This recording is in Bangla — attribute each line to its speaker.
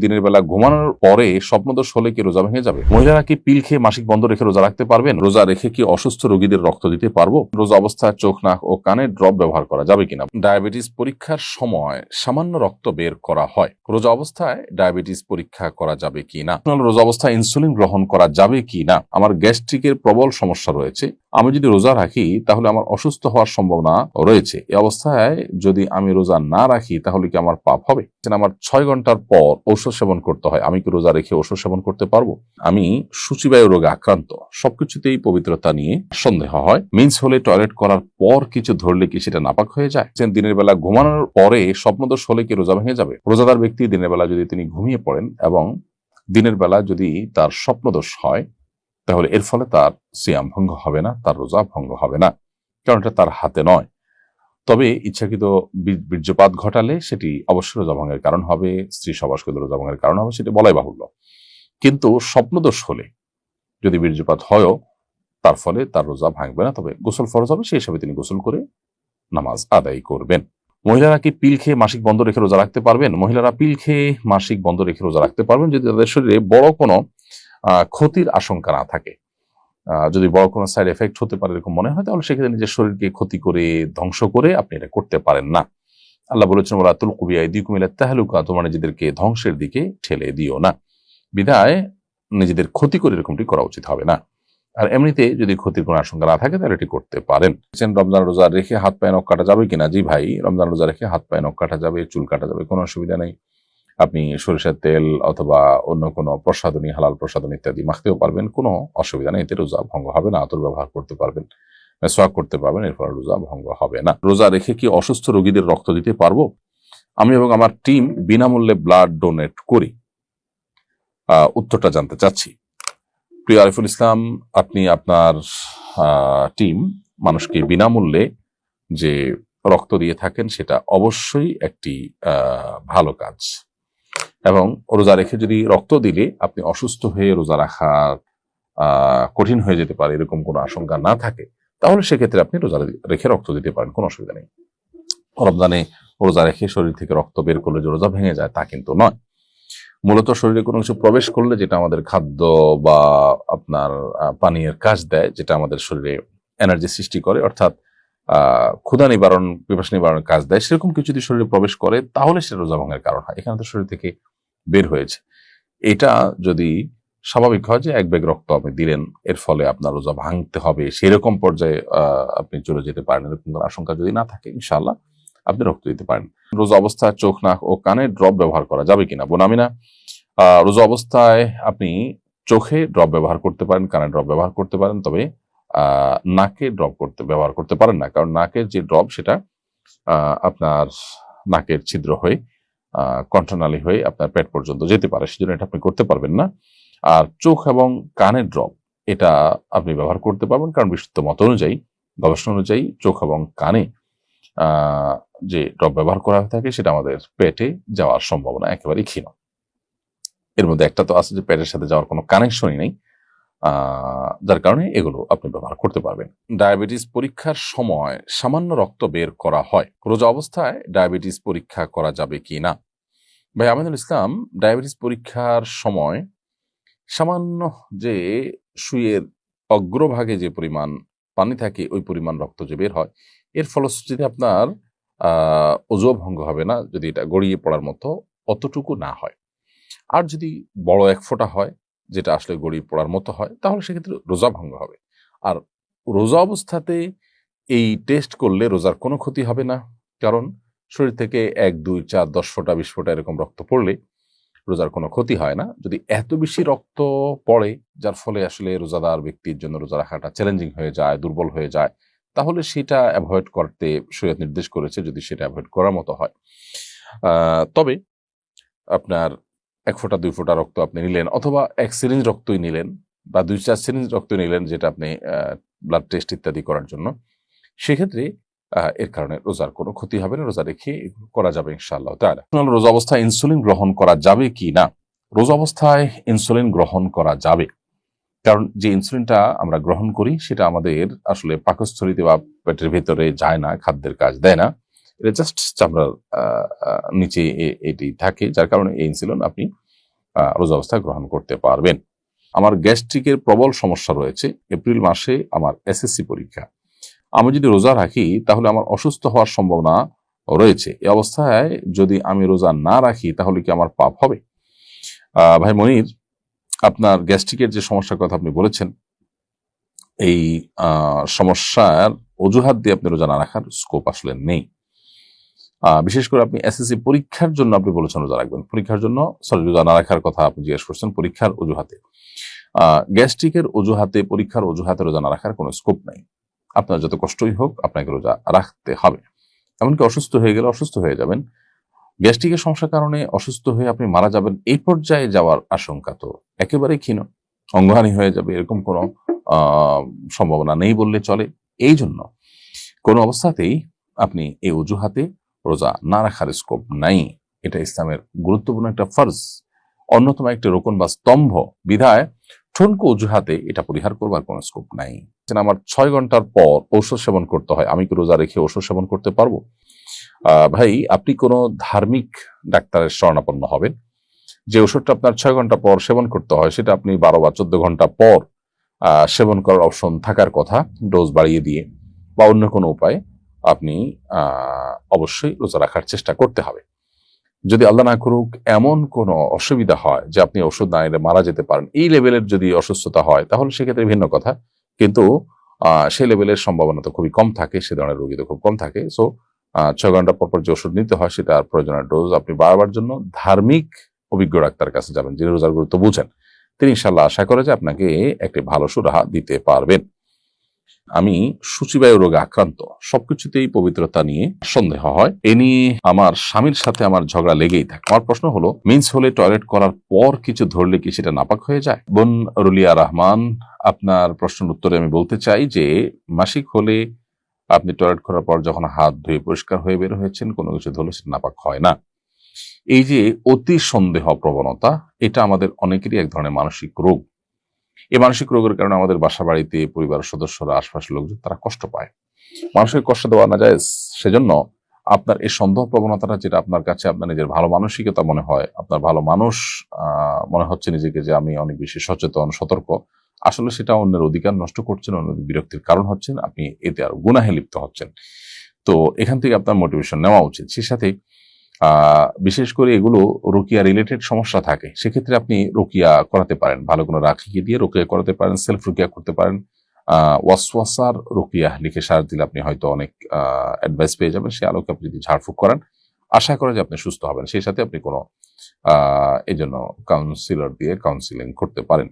Speaker 1: দিনের বেলা ঘুমানোর পরে স্বপ্নদোষ হলে কি রোজা ভেঙে যাবে? মহিলারা কি পিল খেয়ে মাসিক বন্ধ রেখে রোজা রাখতে পারবেন? রোজা রেখে কি অসুস্থ রোগীদের রক্ত দিতে পারবো? রোজা অবস্থায় চোখ, নাক ও কানে ড্রপ ব্যবহার করা যাবে কিনা? ডায়াবেটিস পরীক্ষার সময় সামান্য রক্ত বের করা হয়, রোজা অবস্থায় ডায়াবেটিস পরীক্ষা করা যাবে কিনা? রোজা অবস্থায় ইনসুলিন গ্রহণ করা যাবে কিনা? আমার গ্যাস্ট্রিকের প্রবল সমস্যা রয়েছে, আমি যদি রোজা রাখি তাহলে আমার অসুস্থ হওয়ার সম্ভাবনা রয়েছে। এই অবস্থায় যদি আমি রোজা না রাখি তাহলে কি আমার পাপ হবে? আমার 6 ঘন্টার পর ঔষধ সেবন করতে হয়, আমি কি রোজা রেখে ঔষধ সেবন করতে পারবো? আমি সূচিবায়ু রোগে আক্রান্ত, সবকিছুতেই পবিত্রতা নিয়ে সন্দেহ হয়। মিন্স হলে টয়লেট করার পর কিছু ধরলে কি সেটা নাপাক হয়ে যায়? দিনের বেলা ঘুমানোর পরে স্বপ্নদোষ হলে কি রোজা ভেঙে যাবে? রোজাদার ব্যক্তি দিনের বেলা যদি তিনি ঘুমিয়ে পড়েন এবং দিনের বেলা যদি তার স্বপ্নদোষ হয় তাহলে এর ফলে তার সিয়াম ভঙ্গ হবে না, তার রোজা ভঙ্গ হবে না, কারণ এটা তার হাতে নয়। তবে ইচ্ছাকৃত বীর্যপাত ঘটালে সেটি অবশ্যই রোজা ভঙ্গের কারণ হবে, স্ত্রী সহবাস করলে রোজা ভঙ্গের কারণ হবে, সেটি বলাই বাহুল্য। কিন্তু স্বপ্নদোষ হলে যদি বীর্যপাত হয়ও তার ফলে তার রোজা ভাঙবে না, তবে গোসল ফরজ হবে, সেই হিসাবে তিনি গোসল করে নামাজ আদায় করবেন। মহিলারা কি পিল খেয়ে মাসিক বন্ধ রেখে রোজা রাখতে পারবেন? মহিলারা পিল খেয়ে মাসিক বন্ধ রেখে রোজা রাখতে পারবেন যদি তাদের শরীরে বড় কোনো ক্ষতির আশঙ্কা না থাকে। যদি বড় কোনো সাইড এফেক্ট হতে পারে এরকম মনে হয় তাহলে সেক্ষেত্রে নিজের শরীরকে ক্ষতি করে ধ্বংস করে আপনি এটা করতে পারেন না। আল্লাহ বলেছেন, ওয়ালা তুলকু বিআইদিকুম ইলা তাহলুকা, তোমরা নিজেদেরকে ধ্বংসের দিকে ঠেলে দিও না। বিধায় নিজেদের ক্ষতি করে এরকমটি করা উচিত হবে না। আর এমনিতে যদি ক্ষতির কোনো আশঙ্কা না থাকে তাহলে এটি করতে পারেন। রমজান রোজা রেখে হাত পায়ে নখ কাটা যাবে কিনা? জি ভাই, রমজান রোজা রেখে হাত পায়ে নখ কাটা যাবে, চুল কাটা যাবে, কোনো অসুবিধা নেই। আপনি সরিষার তেল অথবা অন্য কোনো প্রসাধনী, হালাল প্রসাধনী ইত্যাদি মাখতেও পারবেন, কোনো অসুবিধা নেই, এতে রোজা ভঙ্গ হবে না। আতর ব্যবহার করতে পারবেন, মেসওয়াক করতে পারবেন, এর ফলে রোজা ভঙ্গ হবে না। রোজা রেখে কি অসুস্থ রোগীদের রক্ত দিতে পারবো? আমি এবং আমার টিম বিনামূল্যে ব্লাড ডোনেট করি। উত্তরটা জানতে চাচ্ছি। প্রিয় আরিফুল ইসলাম, আপনি আপনার টিম মানুষকে বিনামূল্যে যে রক্ত দিয়ে থাকেন সেটা অবশ্যই একটি ভালো কাজ, এবং রোজা রেখে যদি রক্ত দিলে আপনি অসুস্থ হয়ে রোজা রাখা কঠিন হয়ে যেতে পারে এরকম কোনো আশঙ্কা না থাকে তাহলে সেক্ষেত্রে আপনি রোজা রেখে রক্ত দিতে পারেন, কোনো অসুবিধা নেই। রমজানে রোজা রেখে শরীর থেকে রক্ত বের করলে যে রোজা ভেঙে যায় তা কিন্তু নয়। মূলত শরীরে কোনো কিছু প্রবেশ করলে যেটা আমাদের খাদ্য বা আপনার পানীয়ের কাজ দেয়, যেটা আমাদের শরীরে এনার্জি সৃষ্টি করে, অর্থাৎ ক্ষুধা নিবারণ, পিপাসা নিবারণের কাজ দেয়, সেরকম কিছু যদি শরীরে প্রবেশ করে তাহলে সেটা রোজা ভঙ্গের কারণ হয়। এখানে তো শরীর থেকে বের হয়েছে, এটা যদি স্বাভাবিক হয় যে এক ব্যাগ রক্ত আপনি দিলেন, এর ফলে আপনার রোজা ভাঙতে হবে সেরকম পর্যায়ে আপনি চলে যেতে পারেন, এরকম আশঙ্কা যদি না থাকে ইনশাআল্লাহ আপনি রক্ত দিতে পারেন। রোজা অবস্থায় চোখ, নাক ও কানে ড্রপ ব্যবহার করা যাবে কিনা? বোনামিনা, রোজা অবস্থায় আপনি চোখে ড্রপ ব্যবহার করতে পারেন, কানে ড্রপ ব্যবহার করতে পারেন, তবে নাকে ড্রপ ব্যবহার করতে পারেন না, কারণ নাকের যে ড্রপ সেটা আপনার নাকের ছিদ্র হয়ে কণ্ঠনালী হয়ে আপনার পেট পর্যন্ত যেতে পারে, সেজন্য এটা আপনি করতে পারবেন না। আর চোখ এবং কানের ড্রপ এটা আপনি ব্যবহার করতে পারবেন, কারণ বিশুদ্ধ মত অনুযায়ী, গবেষণা অনুযায়ী চোখ এবং কানে যে ড্রপ ব্যবহার করা হয়ে থাকে সেটা আমাদের পেটে যাওয়ার সম্ভাবনা একেবারেই ক্ষীণ। এর মধ্যে একটা তো আছে যে পেটের সাথে যাওয়ার কোনো কানেকশনই নেই, যার কারণে এগুলো আপনি ব্যবহার করতে পারবেন। ডায়াবেটিস পরীক্ষার সময় সামান্য রক্ত বের করা হয়, রোজা অবস্থায় ডায়াবেটিস পরীক্ষা করা যাবে কি না? ভাই আমিনুল ইসলাম, ডায়াবেটিস পরীক্ষার সময় সামান্য যে সুইয়ের অগ্রভাগে যে পরিমাণ পানি থাকে ওই পরিমাণ রক্ত যে বের হয়, এর ফলশ্রুতিতে আপনার ওজু ভঙ্গ হবে না যদি এটা গড়িয়ে পড়ার মতো অতটুকু না হয়। আর যদি বড় এক ফোঁটা হয় যেটা আসলে গড়িয়ে পড়ার মতো হয় তাহলে সেক্ষেত্রে রোজা ভঙ্গ হবে। আর রোজা অবস্থাতে এই টেস্ট করলে রোজার কোনো ক্ষতি হবে না, কারণ শরীর থেকে 1, 2, 4, 10 ফোঁটা 20 ফোঁটা এরকম রক্ত পড়লে রোজার কোনো ক্ষতি হয় না। যদি এত বেশি রক্ত পড়ে যার ফলে আসলে রোজাদার ব্যক্তির জন্য রোজা রাখাটা চ্যালেঞ্জিং হয়ে যায়, দুর্বল হয়ে যায়, তাহলে সেটা অ্যাভয়েড করতে শরীয়ত নির্দেশ করেছে, যদি সেটা অ্যাভয়েড করার মতো হয়। তবে আপনার 1 ফোঁটা 2 ফোঁটা রক্ত আপনি নিলেন, অথবা 1 সিরিঞ্জ রক্তই নিলেন বা 2-4 সিরিঞ্জ রক্ত নিলেন যেটা আপনি ব্লাড টেস্ট ইত্যাদি করার জন্য, সেক্ষেত্রে এর কারণে রোজার কোনো ক্ষতি হবে না, রোজা রেখে করা যাবে ইনশাআল্লাহ তাআলা। রোজা অবস্থায় ইনসুলিন গ্রহণ করা যাবে কি না? রোজা অবস্থায় ইনসুলিন গ্রহণ করা যাবে, কারণ যে ইনসুলিনটা আমরা গ্রহণ করি সেটা আমাদের আসলে পাকস্থলীতে বা পেটের ভেতরে যায় না, খাদ্যের কাজ দেয় না, এটা জাস্ট চামড়ার নিচে এটি থাকে, যার কারণে এই ইনসুলিন আপনি রোজা অবস্থায় গ্রহণ করতে পারবেন। আমার গ্যাস্ট্রিকের প্রবল সমস্যা রয়েছে, এপ্রিল মাসে আমার এসএসসি পরীক্ষা, আমি যদি রোজা রাখি তাহলে আমার অসুস্থ হওয়ার সম্ভাবনা রয়েছে, এই অবস্থায় যদি আমি রোজা না রাখি তাহলে কি আমার পাপ হবে? ভাই মনির, আপনার গ্যাস্ট্রিকের যে সমস্যার কথা আপনি বলেছেন, এই সমস্যার অজুহাত দিয়ে আপনি রোজা না রাখার স্কোপ আসলে নেই। বিশেষ করে আপনি এসএসসি পরীক্ষার জন্য আপনি বলেছেন রোজা রাখবেন, পরীক্ষার জন্য রোজা না রাখার কথা আপনি জিজ্ঞেস করছেন পরীক্ষার অজুহাতে। গ্যাস্ট্রিকের অজুহাতে, পরীক্ষার অজুহাতে রোজা না রাখার কোনো স্কোপ নেই। আপনার যত কষ্টই হোক আপনাকে রোজা রাখতে হবে। এমনকি অসুস্থ হয়ে গেলে অসুস্থ হয়ে যাবেন, গ্যাস্ট্রিকের সমস্যার কারণে অসুস্থ হয়ে আপনি মারা যাবেন, এই পর্যায়ে যাওয়ার আশঙ্কা তো একেবারেই ক্ষীণ, অঙ্গহানি হয়ে যাবে এরকম কোনো সম্ভাবনা নেই বললে চলে। এই জন্য কোনো অবস্থাতেই আপনি এই অজুহাতে রোজা না রাখার স্কোপ নাই। এটা ইসলামের গুরুত্বপূর্ণ একটা ফরজ, অন্যতম একটা রোকন বা স্তম্ভ, বিধায় ঠুনকো অজুহাতে এটা পরিহার করবার কোনো স্কোপ নাই। আমার 6 ঘন্টার পর ঔষধ সেবন করতে হয়, আমি কি রোজা রেখে ঔষধ সেবন করতে পারবো? ভাই, আপনি কোনো ধার্মিক ডাক্তারের শরণাপন্ন হবেন, যে ওষুধটা আপনার 6 ঘন্টা পর সেবন করতে হয় সেটা আপনি 12 বা 14 ঘন্টা পর সেবন করার অপশন থাকার কথা, ডোজ বাড়িয়ে দিয়ে বা অন্য কোনো উপায়ে আপনি অবশ্যই রোজা রাখার চেষ্টা করতে হবে। যদি আল্লাহ না করুক এমন কোনো অসুবিধা হয় যে আপনি ওষুধ না নিলে মারা যেতে পারেন, এই লেভেলের যদি অসুস্থতা হয় তাহলে সেক্ষেত্রে ভিন্ন কথা, কিন্তু সেই লেভেলের সম্ভাবনা তো খুবই কম থাকে, সে ধরনের রোগী তো খুব কম থাকে। সো 6 ঘন্টা পর যে ওষুধ নিতে হয় সেটার প্রয়োজনীয় ডোজ আপনি বাড়াবার জন্য ধার্মিক অভিজ্ঞ ডাক্তারের কাছে যাবেন, যিনি রোজার গুরুত্ব বুঝেন। তিনি ইনশাল্লাহ আশা করে যে আপনাকে একটি ভালো সুরাহা দিতে পারবেন। আমি সূচিবায়ু রোগে আক্রান্ত, সবকিছুতেই পবিত্রতা নিয়ে সন্দেহ হয়, এ নিয়ে আমার স্বামীর সাথে আমার ঝগড়া লেগেই থাকে। আমার প্রশ্ন হলো, মিন্স হলে টয়লেট করার পর কিছু ধরলে কি সেটা নাপাক হয়ে যায়? বোন রুলিয়া রহমান, আপনার প্রশ্নের উত্তরে আমি বলতে চাই যে মাসিক হলে আপনি টয়লেট করার পর যখন হাত ধুয়ে পরিষ্কার হয়ে বের হয়েছেন, কোনো কিছু ধরলে সেটা নাপাক হয় না। এই যে অতি সন্দেহ প্রবণতা, এটা আমাদের অনেকেরই এক ধরনের মানসিক রোগ। এই মানসিক রোগের কারণে আমাদের বাসা বাড়িতে পরিবারের সদস্যরা, আশপাশের লোকজন তারা কষ্ট পায়। মানুষকে কষ্ট দেওয়া না যায়, সেজন্য আপনার এই সন্দেহ প্রবণতাটা, যেটা আপনার কাছে আপনার নিজের ভালো মানসিকতা মনে হয়, আপনার ভালো মানুষ মনে হচ্ছে নিজেকে যে আমি অনেক বেশি সচেতন, সতর্ক, আসলে সেটা অন্যের অধিকার নষ্ট করছেন, অন্যদের বিরক্তির কারণ হচ্ছেন, আপনি এতে আরো গুনাহে লিপ্ত হচ্ছেন। তো এখান থেকে আপনার মোটিভেশন নেওয়া উচিত। সে সাথে বিশেষ করে এগুলো রুকিয়া রিলেটেড সমস্যা থাকে, সেক্ষেত্রে আপনি রুকিয়া করাতে পারেন, ভালো কোনো রাখিকে দিয়ে রুকিয়া করাতে পারেন, সেলফ রুকিয়া করতে পারেন। ওয়াসওয়াসার রুকিয়া লিখে সার্চ দিলে আপনি হয়তো অনেক অ্যাডভাইস পেয়ে যাবেন। সে আলোকে আপনি যদি ঝাড়ফুঁক করেন, আশা করে যে আপনি সুস্থ হবেন। সেই সাথে আপনি কোনো এই জন্য কাউন্সিলর দিয়ে কাউন্সিলিং করতে পারেন।